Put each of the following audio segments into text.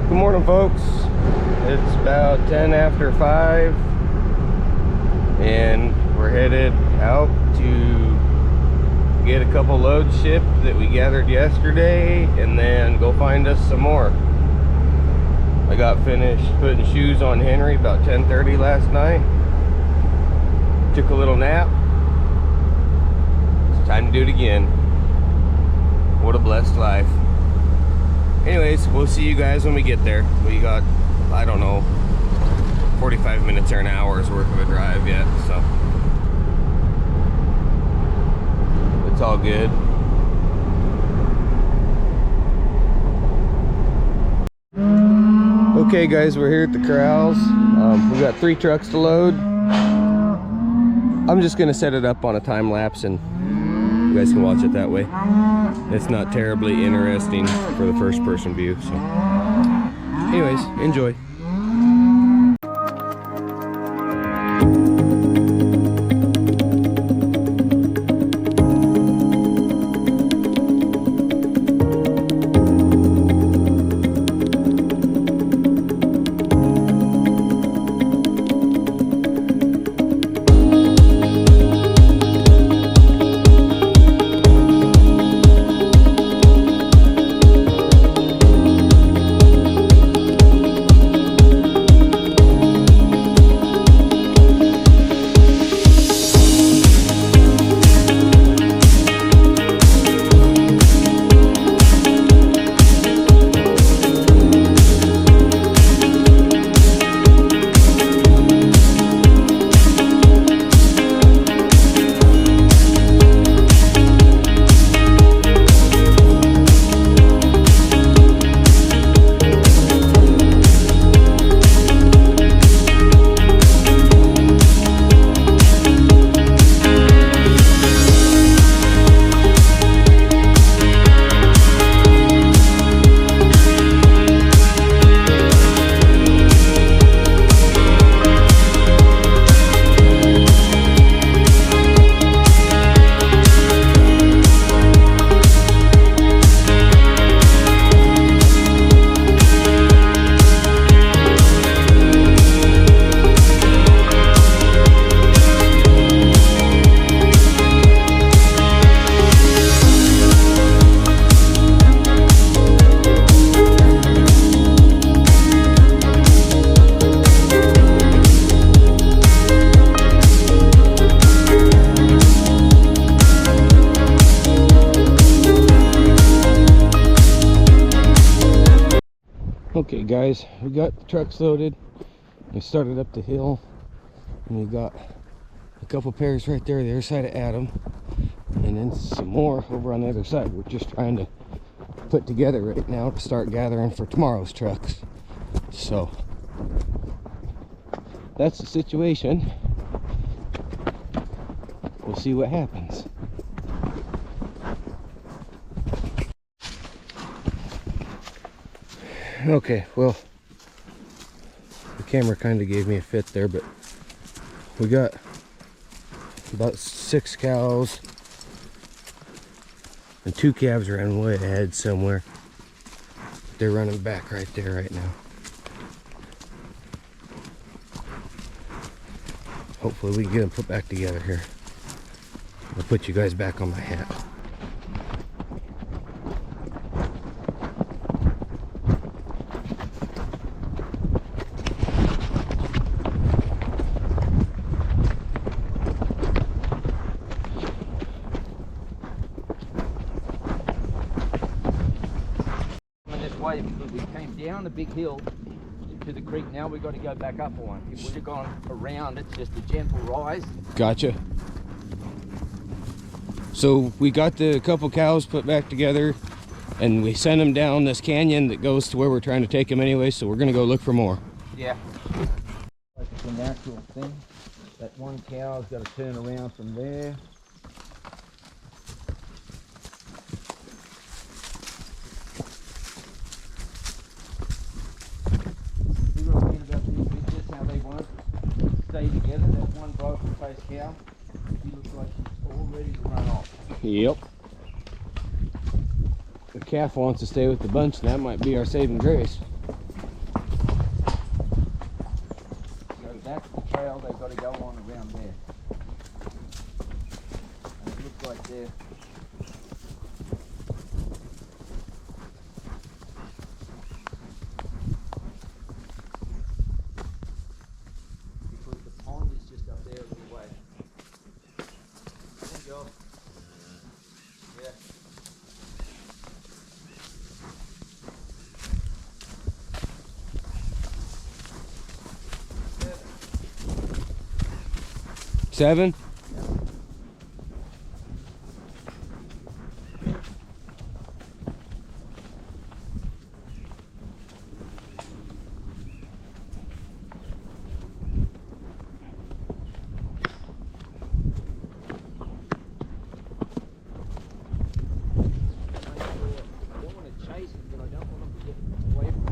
Good morning, folks. It's about 10 after 5 and we're headed out to get a couple loads shipped that we gathered yesterday and then go find us some more. I got finished putting shoes on Henry about 10:30 last night. Took a little nap. It's time to do it again. What a blessed life. Anyways, we'll see you guys when we get there. We got, I don't know, 45 minutes or an hour's worth of a drive yet, so it's all good. Okay guys, we're here at the corrals. We got 3 trucks to load. I'm just gonna set it up on a time lapse and you guys can watch it that way. It's not terribly interesting for the first person view, so anyways, enjoy. Okay guys, we got the trucks loaded. We started up the hill and we got a couple pairs right there the other side of Adam, and then some more over on the other side. We're just trying to put together right now to start gathering for tomorrow's trucks. So that's the situation. We'll see what happens. Okay, well, the camera kind of gave me a fit there, but we got about 6 cows and 2 calves running way ahead somewhere. They're running back right there right now. Hopefully we can get them put back together here. I'll put you guys back on my hat. Because we came down a big hill to the creek. Now we've got to go back up one. If we'd have gone around, it's just a gentle rise. Gotcha. So we got the couple cows put back together and we sent them down this canyon that goes to where we're trying to take them anyway, so we're gonna go look for more. Yeah. It's a natural thing. That one cow's got to turn around from there. Stay together. That one broken faced cow, she looks like she's all ready to run off. Yep. The calf wants to stay with the bunch, and that might be our saving grace. 7? I don't want to chase him, but I don't want him to get away from me.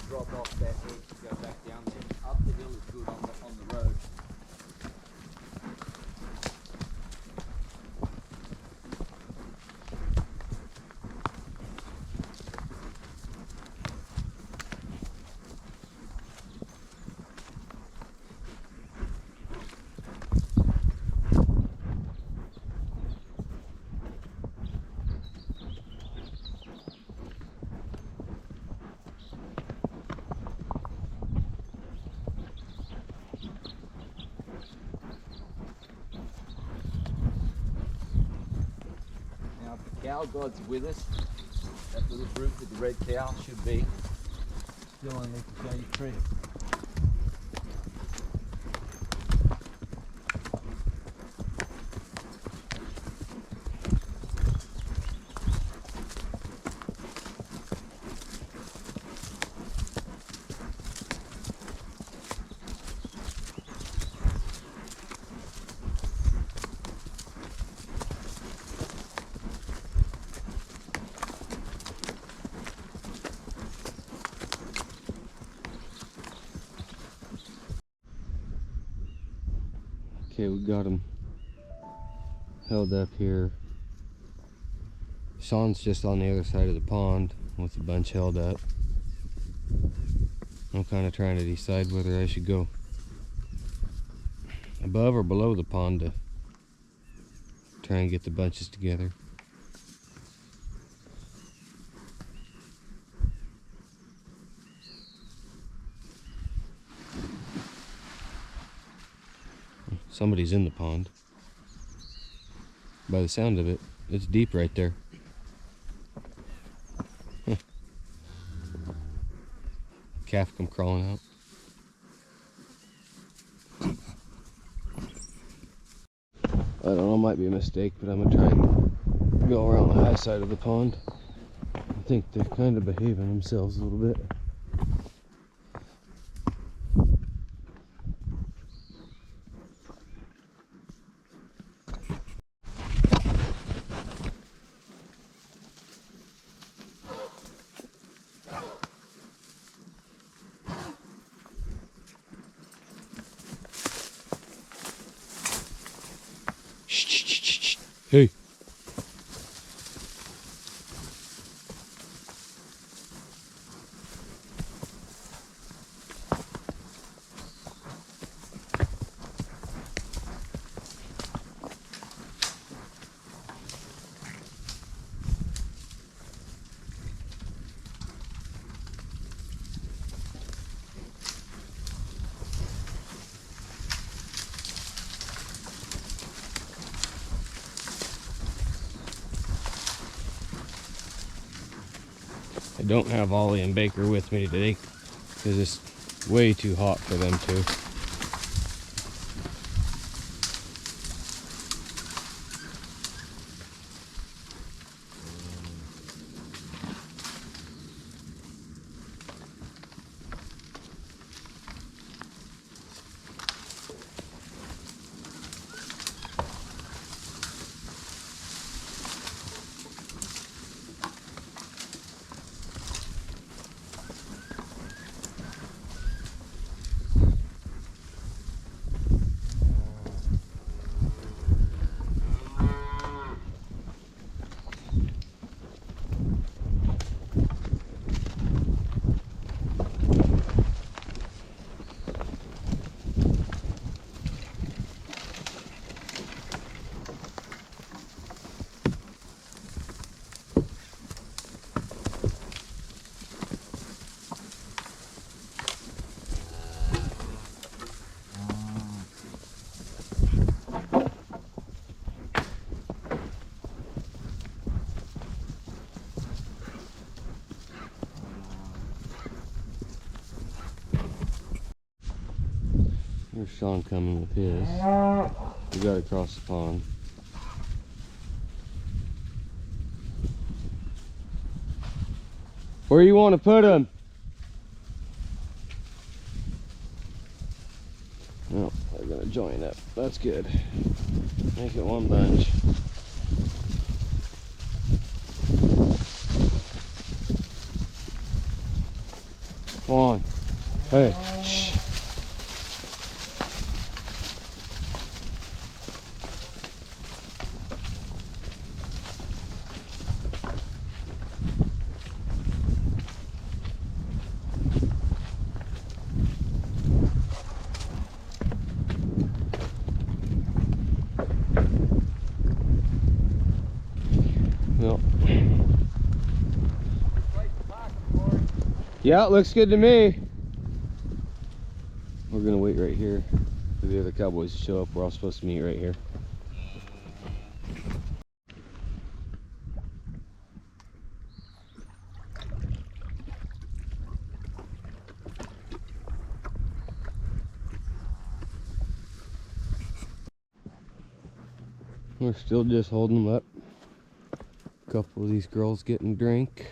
Drop off that edge to go back down there. Up the hill is good on the road. Now, if the cow god's with us, that little group with the red cow should be still underneath the shady tree. Okay, we got him held up here. Sean's just on the other side of the pond with the bunch held up. I'm kind of trying to decide whether I should go above or below the pond to try and get the bunches together. Somebody's in the pond. By the sound of it, it's deep right there. Huh. Calf come crawling out. I don't know, might be a mistake, but I'm gonna try and go around the high side of the pond. I think they're kind of behaving themselves a little bit. Hey. I don't have Ollie and Baker with me today because it's way too hot for them two. Here's Sean coming with his. We got across the pond. Where you want to put him? No, they're gonna join up. That's good. Make it one bunch. Come on. Hey. Shh. Yeah, it looks good to me. We're gonna wait right here for the other cowboys to show up. We're all supposed to meet right here. We're still just holding them up. A couple of these girls getting a drink.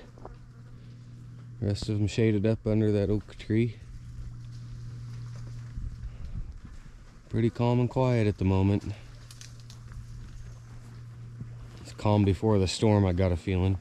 The rest of them shaded up under that oak tree. Pretty calm and quiet at the moment. It's calm before the storm, I got a feeling.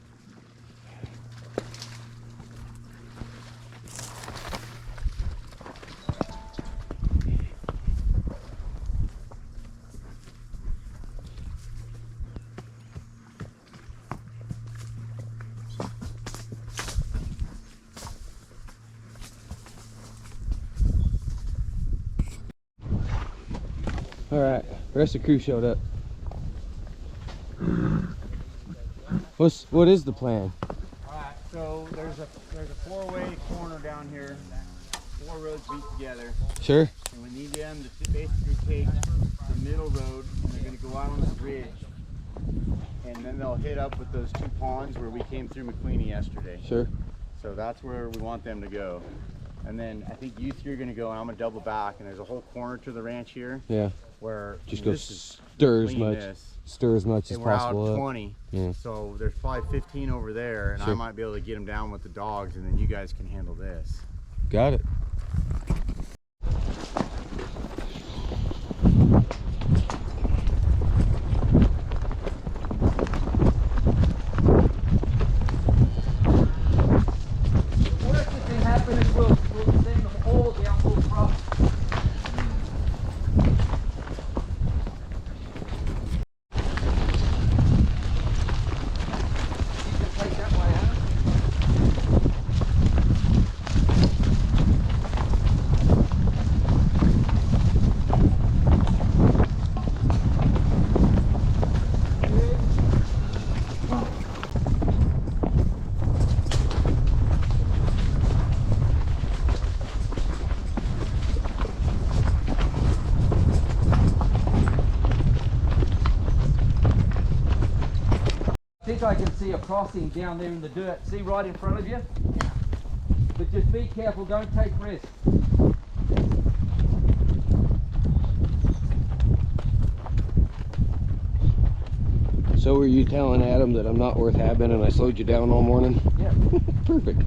Alright, the rest of the crew showed up. What is the plan? Alright, so there's a four-way corner down here. 4 roads meet together. Sure. And we need them to basically take the middle road, and they're gonna go out on this ridge, and then they'll hit up with those 2 ponds where we came through McQueenie yesterday. Sure. So that's where we want them to go. And then I think you 3 are gonna go, and I'm gonna double back, and there's a whole corner to the ranch here Yeah. where Just I go mean, this is stir as clean much. this. Stir as much as And we're out possible. 20, Yeah. so there's probably 15 over there, and Sure. I might be able to get them down with the dogs, and then you guys can handle this. Got it. The worst that can happen is we'll send them all down full throttle. You can take that way, huh? I think I can see a crossing down there in the dirt. See right in front of you? But just be careful, don't take risks. So were you telling Adam that I'm not worth having and I slowed you down all morning? Yeah. Perfect.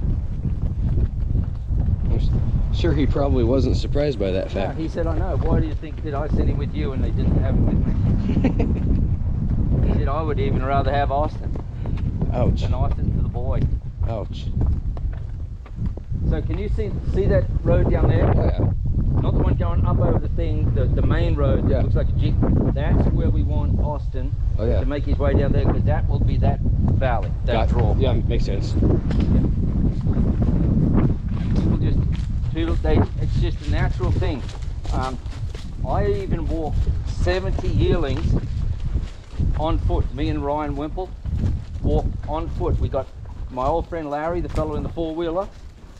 I'm sure he probably wasn't surprised by that Yeah, fact. he said, I know. Why do you think that I sent him with you and they didn't have him with me? He said, I would even rather have Austin Ouch. than Austin to the boy. Ouch. So can you see that road down there? Oh, yeah. Not the one going up over the thing, the main road that Yeah. looks like a jeep. That's where we want Austin Oh, yeah. to make his way down there, because that will be that valley, that Got- draw. Yeah, makes sense. People just it's just a natural thing. I even walked 70 yearlings on foot. Me and Ryan Wimple walked on foot. We got my old friend Larry, the fellow in the four-wheeler.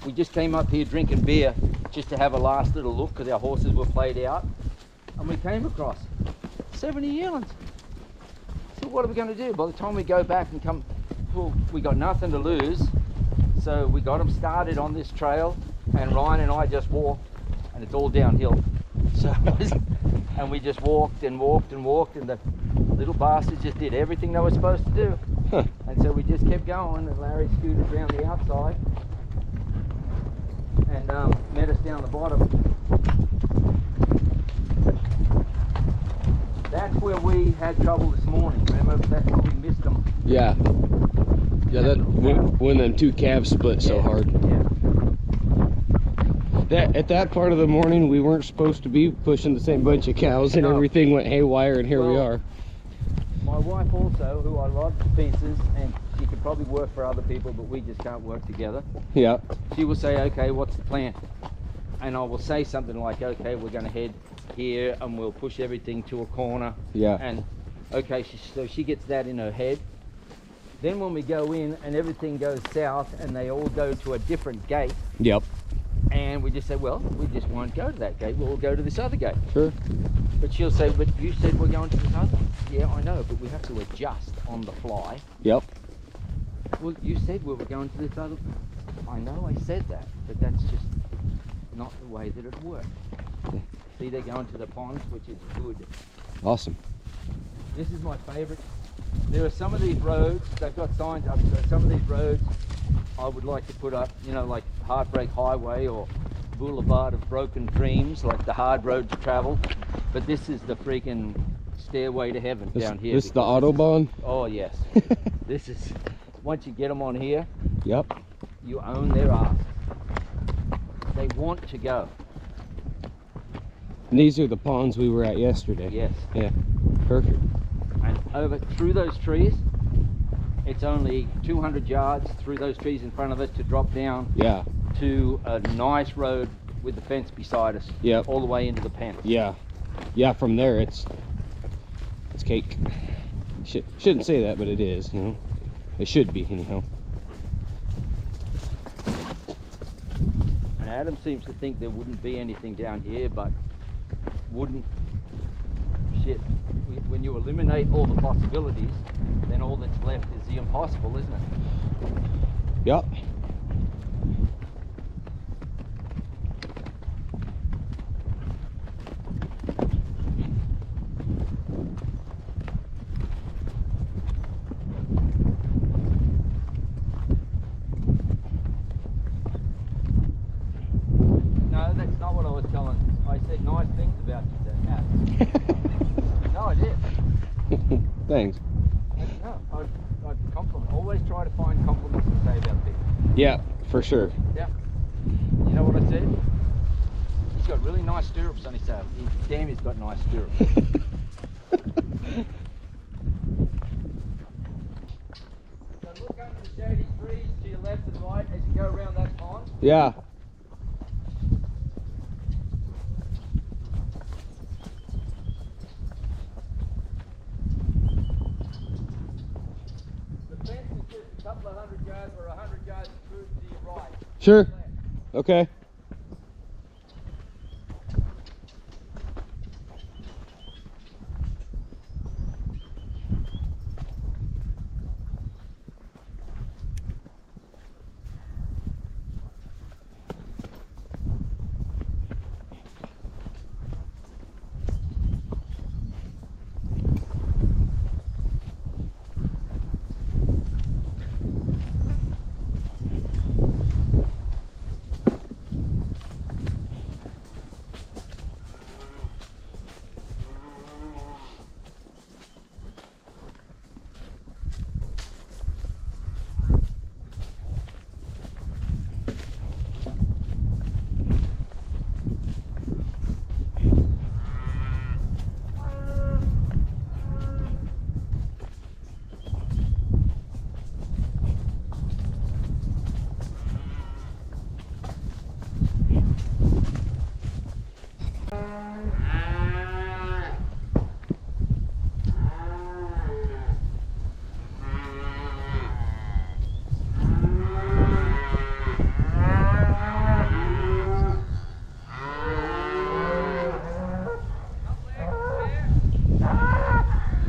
We just came up here drinking beer just to have a last little look because our horses were played out. And we came across 70 yearlings. So what are we going to do? By the time we go back and come, well, we got nothing to lose. So we got them started on this trail, and Ryan and I just walked, and it's all downhill. So, and we just walked and walked and walked, and the little bastards just did everything they were supposed to do. Huh. And so we just kept going, and Larry scooted around the outside and met us down the bottom. That's where we had trouble this morning. Remember, that's where we missed them. Yeah. Yeah, that when them 2 calves split so hard. Yeah. That at that part of the morning we weren't supposed to be pushing the same bunch of cows, and No. everything went haywire, and here we Well, are. My wife also, who I love to pieces, and she could probably work for other people, but we just can't work together. Yeah. She will say, okay, what's the plan? And I will say something like, okay, we're going to head here and we'll push everything to a corner. Yeah. And okay, so she gets that in her head. Then when we go in and everything goes south and they all go to a different gate, Yep. and we just say, well, we just won't go to that gate, we'll go to this other gate. Sure. But she'll say, but you said we're going to this other. Yeah, I know, but we have to adjust on the fly. Yep. Well, you said we were going to this other. I know I said that, but that's just not the way that it works. See, they're going to the ponds, which is good. Awesome. This is my favorite. There are some of these roads, they've got signs up, so some of these roads I would like to put up, you know, like Heartbreak Highway or Boulevard of Broken Dreams, like the hard road to travel. But this is the freaking stairway to heaven down here. This the because Autobahn? oh yes. This is, once you get them on here, Yep. you own their ass. They want to go. And these are the ponds we were at yesterday. Yes. Yeah. Perfect. And over through those trees, it's only 200 yards through those trees in front of us to drop down Yeah. to a nice road with the fence beside us. Yep. All the way into the pen. Yeah. Yeah, from there it's cake. Shouldn't say that, but it is, you know. It should be, anyhow. And Adam seems to think there wouldn't be anything down here, but wouldn't shit. When you eliminate all the possibilities, then all that's left is the impossible, isn't it? Yep. No, that's not what I was telling. I said nice things about you to Adam. No, I did. Thanks. No, I'd compliment. Always try to find compliments to say about people. Yeah, for sure. Yeah. You know what I said? He's got really nice stirrups on his tail. Damn, he's got nice stirrups. So look under the shady trees to your left and right as you go around that pond. Yeah. The fence is just a couple of 100 yards or 100 yards through to your right. Sure. Okay.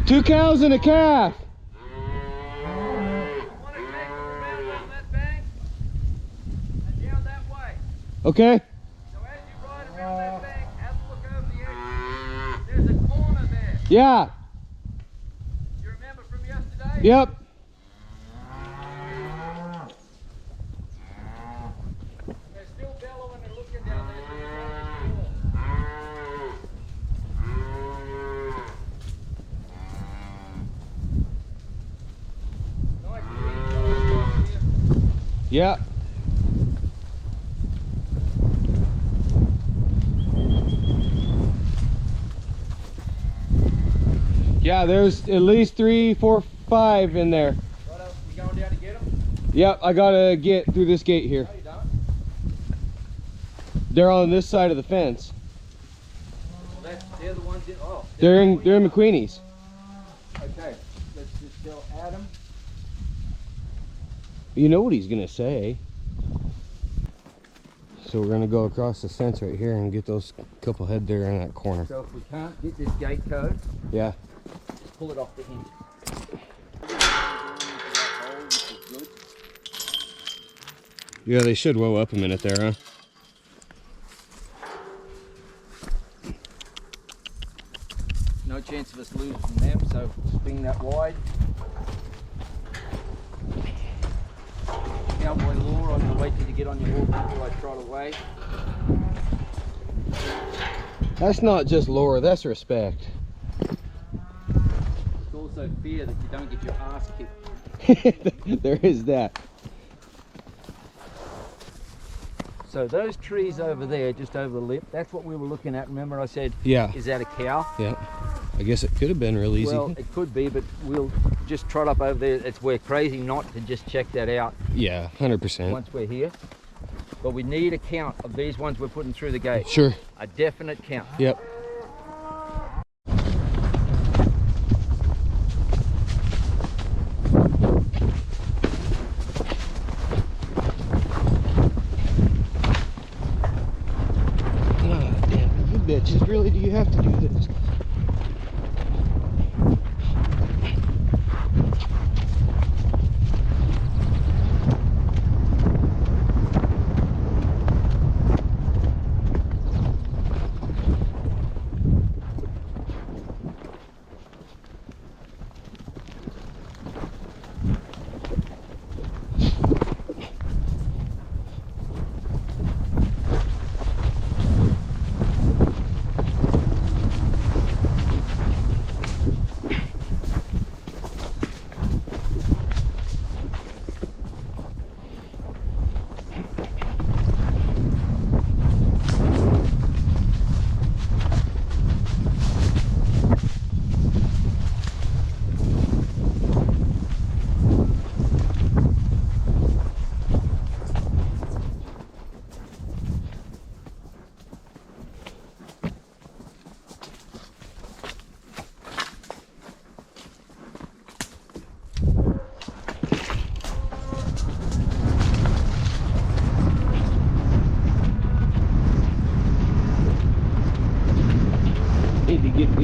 Two cows and a calf. I want to take you around on that bank and down that way. Okay. So as you ride around that bank, have a look over the edge. There's a corner there. Yeah. You remember from yesterday? Yep. They're still bellowing and looking down there. So you're running the door. Nice green here. Yeah. Yeah, there's at least 3, 4, 5 in there. Righto, you going down to get them? Yep, I gotta get through this gate here. No, you don't. They're on this side of the fence. Well, they're the ones in. Oh, They're in McQueenie's. Okay, let's just tell Adam. You know what he's gonna say. So we're gonna go across the fence right here and get those couple head there in that corner. So if we can't get this gate code, Yeah. just pull it off the hinge. Yeah, they should woe up a minute there, huh? No chance of us losing them, so swing that wide. Cowboy law, I'm gonna wait till you get on your horse before I trot away. That's not just lore, that's respect. It's also fear that you don't get your ass kicked. There is that. So those trees over there, just over the lip, that's what we were looking at. Remember I said, Yeah. is that a cow? Yeah. I guess it could have been real easy. Well, it could be, but we'll just trot up over there. We're crazy not to just check that out Yeah, 100%. once we're here. But we need a count of these ones we're putting through the gate. Sure. A definite count. Yep. Ah, damn it, you bitches. Really, do you have to do this?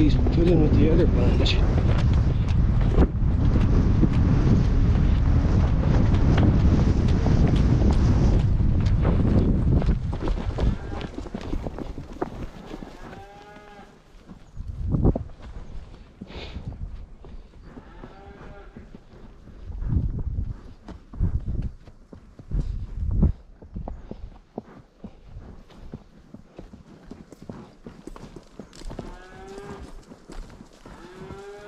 he's put in with the other bunch.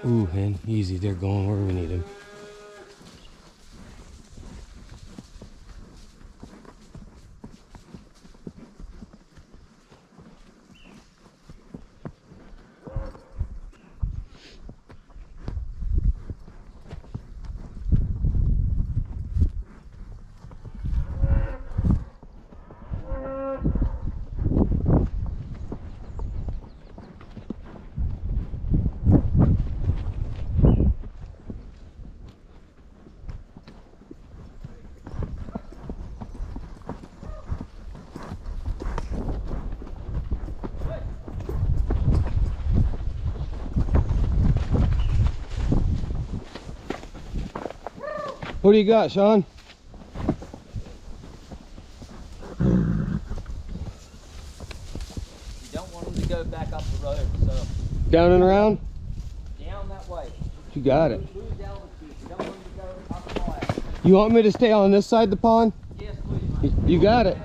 Ooh, hen, easy. They're going where we need them. What do you got, Sean? You don't want them to go back up the road, so Down and around? down that way. You got it. Lose altitude. You don't want them to go up higher. You want me to stay on this side of the pond? Yes, please, mate. You got it.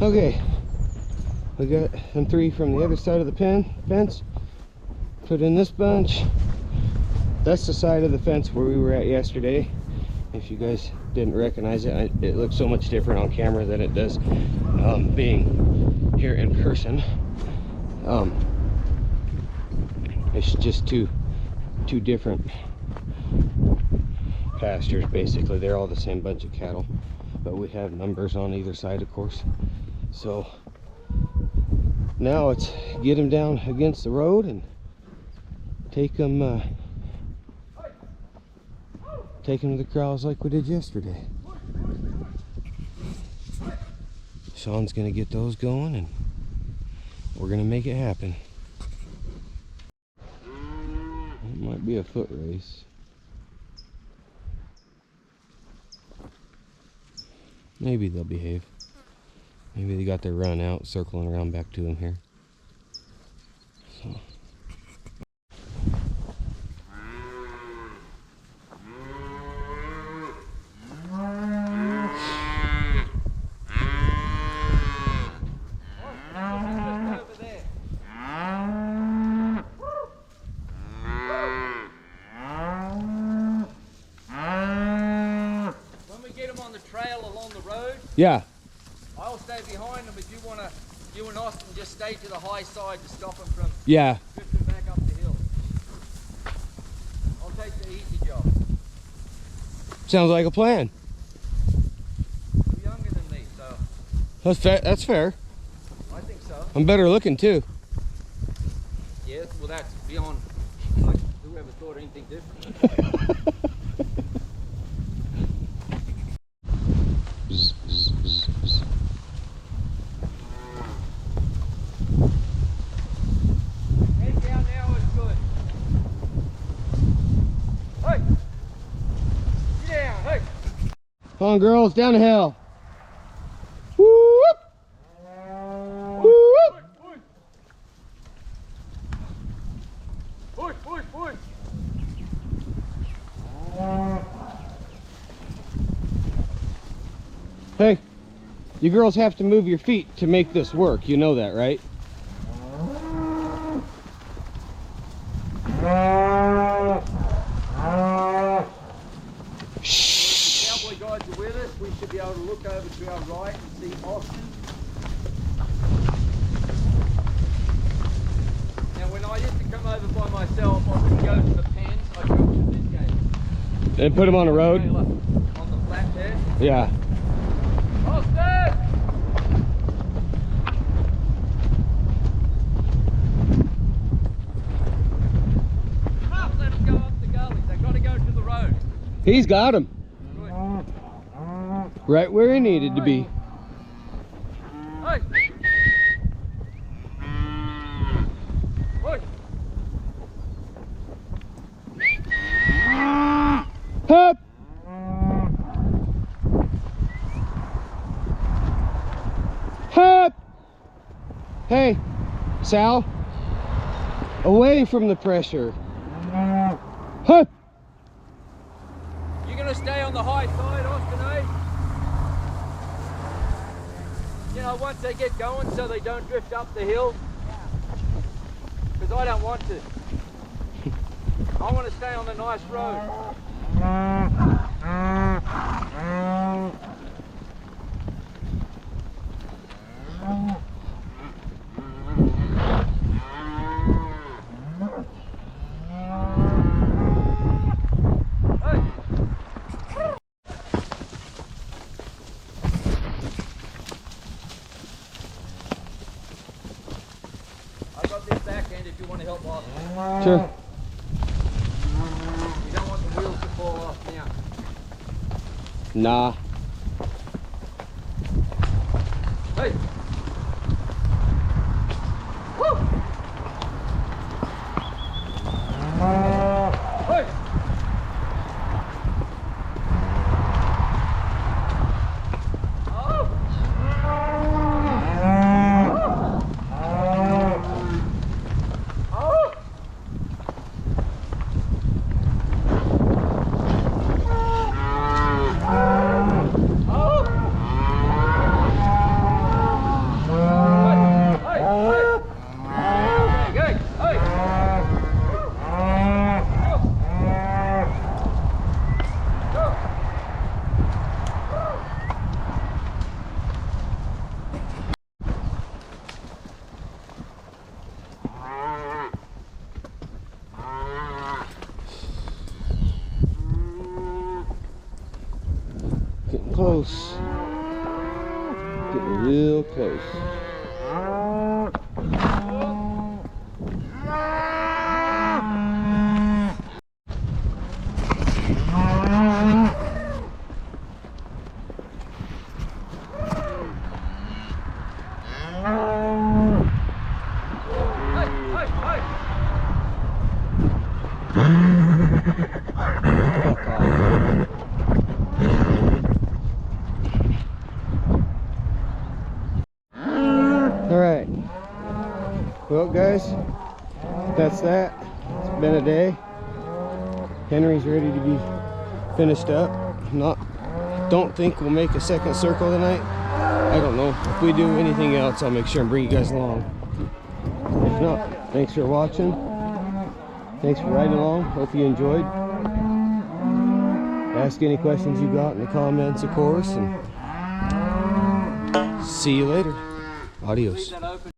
Okay, we got them 3 from the other side of the fence. Put in this bunch. That's the side of the fence where we were at yesterday. If you guys didn't recognize it, it looks so much different on camera than it does being here in person. It's just two different pastures basically. They're all the same bunch of cattle, but we have numbers on either side, of course. So now it's get them down against the road and take them to the corrals like we did yesterday. Sean's gonna get those going and we're gonna make it happen. It might be a foot race. Maybe they'll behave. Maybe they got their run out, circling around back to him here. So. When we get them on the trail along the road, Yeah. I'll stay behind them, but you and Austin just stay to the high side to stop them from Yeah. drifting back up the hill. I'll take the easy job. Sounds like a plan. You're younger than me, so That's fair. That's fair. I think so. I'm better looking too. Yeah, well that's beyond like whoever thought anything different. Bzz, bzz, bzz, bzz. Head down now is good. Hey! Get down, hey! Come on, girls, down the hill. Whoop! Whoop! Push, push, push! Hey, you girls have to move your feet to make this work. You know that, right? Shh. Cowboy guides are with us. We should be able to look over to our right and see Austin. Now, when I used to come over by myself, I would go to the pens. I'd go to this gate. And put them on the road? On the flat there. Yeah. Austin! Don't let them go up the gully. They've got to go to the road. He's got him. Right where he needed to be. Hey. Oi. Hup! Hup! Hey, Sal. Away from the pressure. Hup! You're gonna stay on the high side, Austin, eh? You know, once they get going so they don't drift up the hill. Because I don't want to. I want to stay on the nice road. I got this back end if you want to help off. Sure. You don't want the wheels to fall off now. Nah. Hey! Woo! Hey! Getting close. Getting real close. Alright. Well guys, that's that. It's been a day. Henry's ready to be finished up. Don't think we'll make a second circle tonight. I don't know. If we do anything else, I'll make sure and bring you guys along. If not, thanks for watching. Thanks for riding along. Hope you enjoyed. Ask any questions you got in the comments, of course, and see you later. Adios.